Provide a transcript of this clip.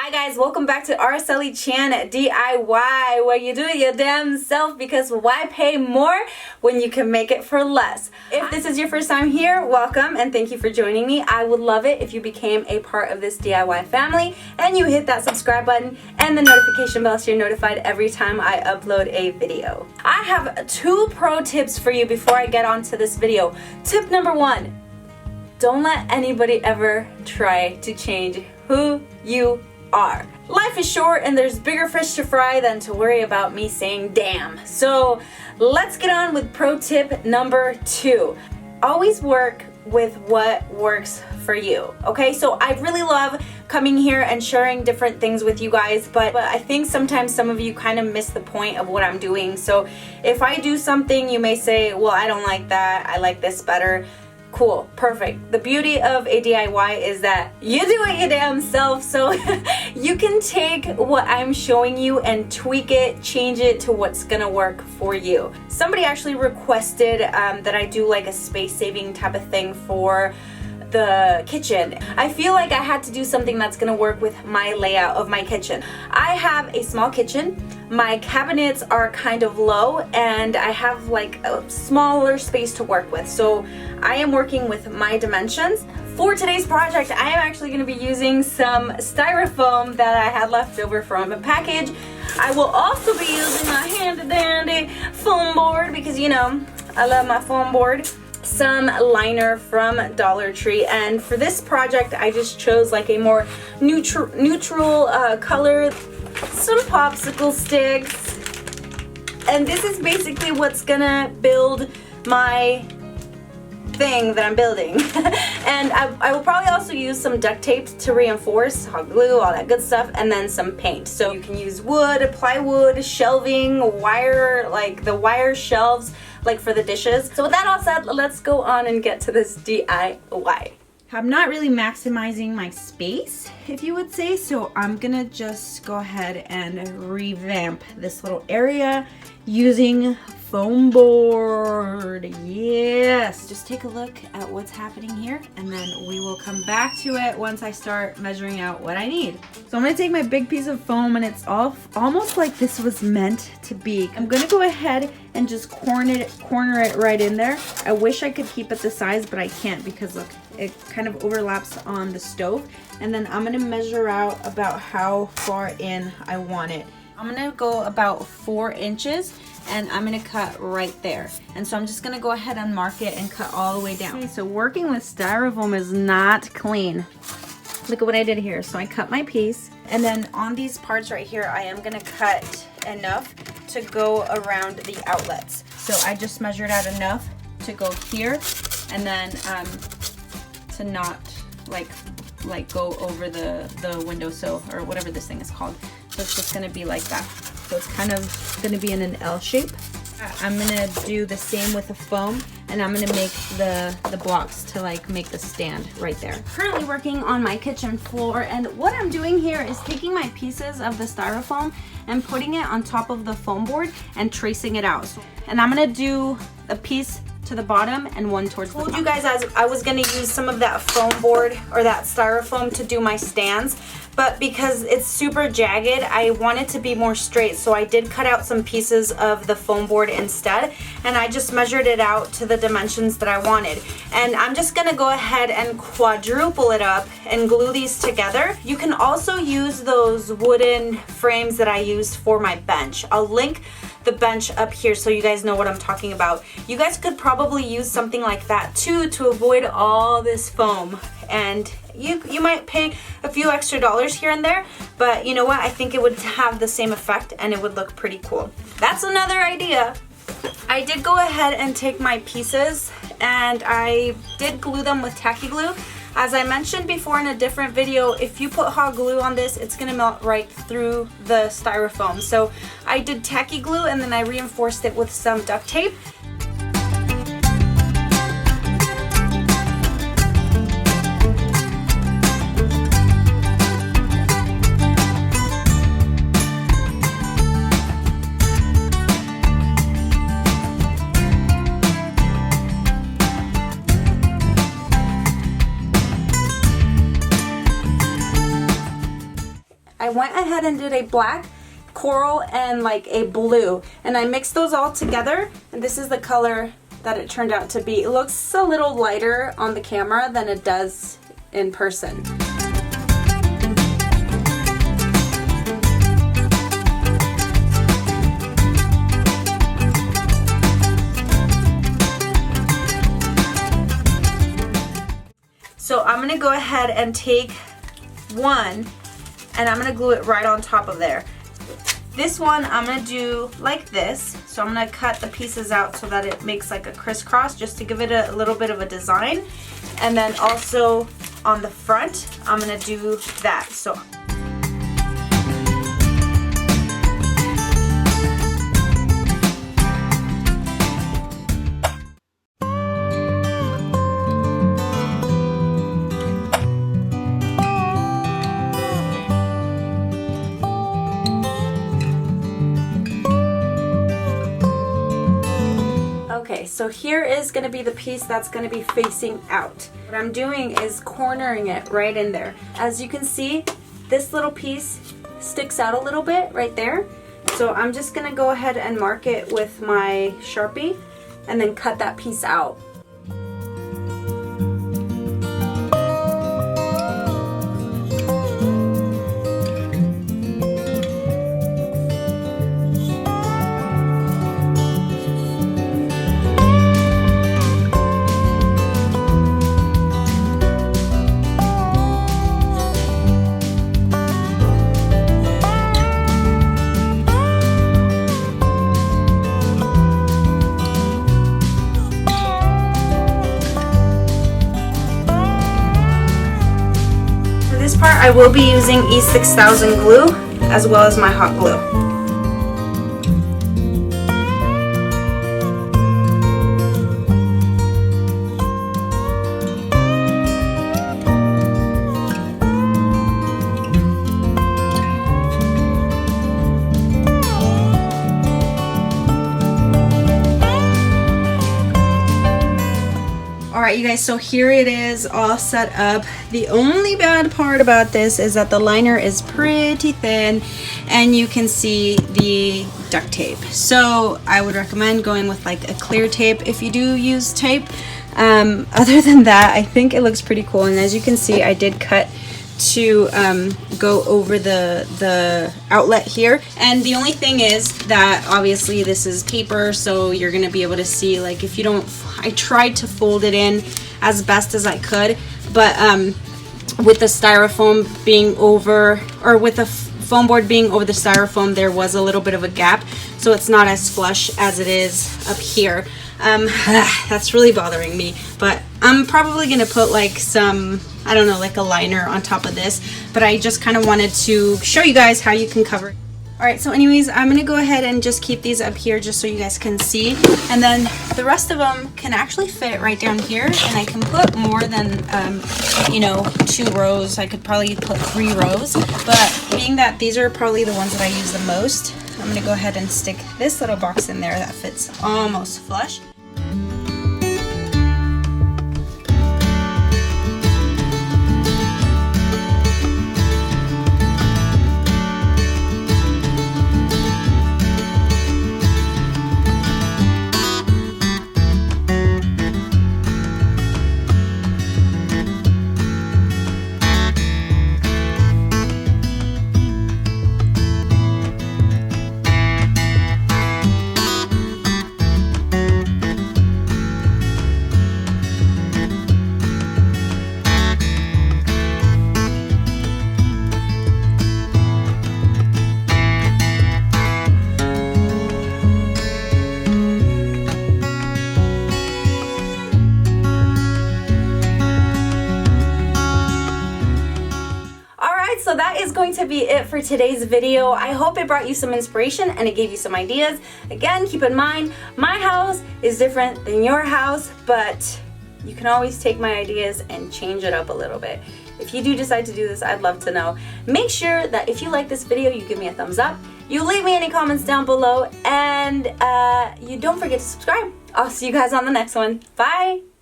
Hi guys, welcome back to Araceli Chan DIY, where you do it your damn self, because why pay more when you can make it for less? If this is your first time here, welcome and thank you for joining me. I would love it if you became a part of this DIY family and you hit that subscribe button and the notification bell so you're notified every time I upload a video. I have 2 pro tips for you before I get on to this video. Tip number 1, don't let anybody ever try to change who you are. Life is short and there's bigger fish to fry than to worry about me saying damn. So let's get on with pro tip number 2. Always work with what works for you. Okay, so I really love coming here and sharing different things with you guys, but I think sometimes some of you kind of miss the point of what I'm doing. So if I do something, you may say, well, I don't like that, I like this better. Cool, perfect. The beauty of a DIY is that you do it your damn self, so you can take what I'm showing you and tweak it, change it to what's gonna work for you. Somebody actually requested that I do like a space-saving type of thing for the kitchen. I feel like I had to do something that's gonna work with my layout of my kitchen. I have a small kitchen. My cabinets are kind of low and I have like a smaller space to work with. So I am working with my dimensions. For today's project, I am actually going to be using some styrofoam that I had left over from a package. I will also be using my handy dandy foam board because, you know, I love my foam board. Some liner from Dollar Tree, and for this project I just chose like a more neutral color, some popsicle sticks, and this is basically what's gonna build my thing that I'm building. And I will probably also use some duct tape to reinforce, hot glue, all that good stuff, and then some paint. So you can use wood, plywood, shelving, wire, like the wire shelves like for the dishes. So with that all said, let's go on and get to this DIY. I'm not really maximizing my space, if you would say, so I'm gonna just go ahead and revamp this little area using foam board. Yes, just take a look at what's happening here and then we will come back to it once I start measuring out what I need. So I'm gonna take my big piece of foam and it's almost like this was meant to be. I'm gonna go ahead and just corner it right in there. I wish I could keep it the size, but I can't because look, it kind of overlaps on the stove. And then I'm gonna measure out about how far in I want it. I'm gonna go about 4 inches and I'm gonna cut right there. And so I'm just gonna go ahead and mark it and cut all the way down. Okay, so working with styrofoam is not clean. Look at what I did here. So I cut my piece, and then on these parts right here, I am gonna cut enough to go around the outlets. So I just measured out enough to go here, and then to not like go over the windowsill or whatever this thing is called. So it's just gonna be like that. So it's kind of gonna be in an L shape. I'm gonna do the same with the foam, and I'm gonna make the blocks to like make the stand right there. Currently working on my kitchen floor, and what I'm doing here is taking my pieces of the styrofoam and putting it on top of the foam board and tracing it out. And I'm gonna do a piece to the bottom and one towards the top. I told you guys I was gonna use some of that foam board or that styrofoam to do my stands, but because it's super jagged, I want it to be more straight, so I did cut out some pieces of the foam board instead, and I just measured it out to the dimensions that I wanted. And I'm just gonna go ahead and quadruple it up and glue these together. You can also use those wooden frames that I used for my bench. I'll link the bench up here so you guys know what I'm talking about. You guys could probably use something like that too to avoid all this foam, and you might pay a few extra dollars here and there, but you know what, I think it would have the same effect and it would look pretty cool. That's another idea. I did go ahead and take my pieces and I did glue them with tacky glue. As I mentioned before in a different video, if you put hot glue on this, it's gonna melt right through the styrofoam. So I did tacky glue and then I reinforced it with some duct tape. I went ahead and did a black, coral, and like a blue, and I mixed those all together, and this is the color that it turned out to be. It looks a little lighter on the camera than it does in person. So I'm gonna go ahead and take one and I'm gonna glue it right on top of there. This one I'm gonna do like this. So I'm gonna cut the pieces out so that it makes like a crisscross, just to give it a little bit of a design. And then also on the front, I'm gonna do that. So okay, so here is going to be the piece that's going to be facing out. What I'm doing is cornering it right in there. As you can see, this little piece sticks out a little bit right there. So I'm just going to go ahead and mark it with my Sharpie and then cut that piece out. I will be using E6000 glue as well as my hot glue. Alright, you guys, so here it is all set up. The only bad part about this is that the liner is pretty thin and you can see the duct tape. So I would recommend going with like a clear tape if you do use tape. Other than that, I think it looks pretty cool. And as you can see, I did cut to go over the outlet here. And the only thing is that obviously this is paper, so you're gonna be able to see, like, if you don't, I tried to fold it in as best as I could, but with the styrofoam being over, or with the foam board being over the styrofoam, there was a little bit of a gap, so it's not as flush as it is up here. That's really bothering me, but I'm probably gonna put like some, I don't know, like a liner on top of this, but I just kind of wanted to show you guys how you can cover it. Alright, so anyways, I'm gonna go ahead and just keep these up here just so you guys can see, and then the rest of them can actually fit right down here, and I can put more than you know, 2 rows. I could probably put 3 rows, but being that these are probably the ones that I use the most, I'm gonna go ahead and stick this little box in there that fits almost flush. So that is going to be it for today's video. I hope it brought you some inspiration and it gave you some ideas. Again, keep in mind, my house is different than your house, but you can always take my ideas and change it up a little bit. If you do decide to do this, I'd love to know. Make sure that if you like this video, you give me a thumbs up, you leave me any comments down below, and you don't forget to subscribe. I'll see you guys on the next one. Bye!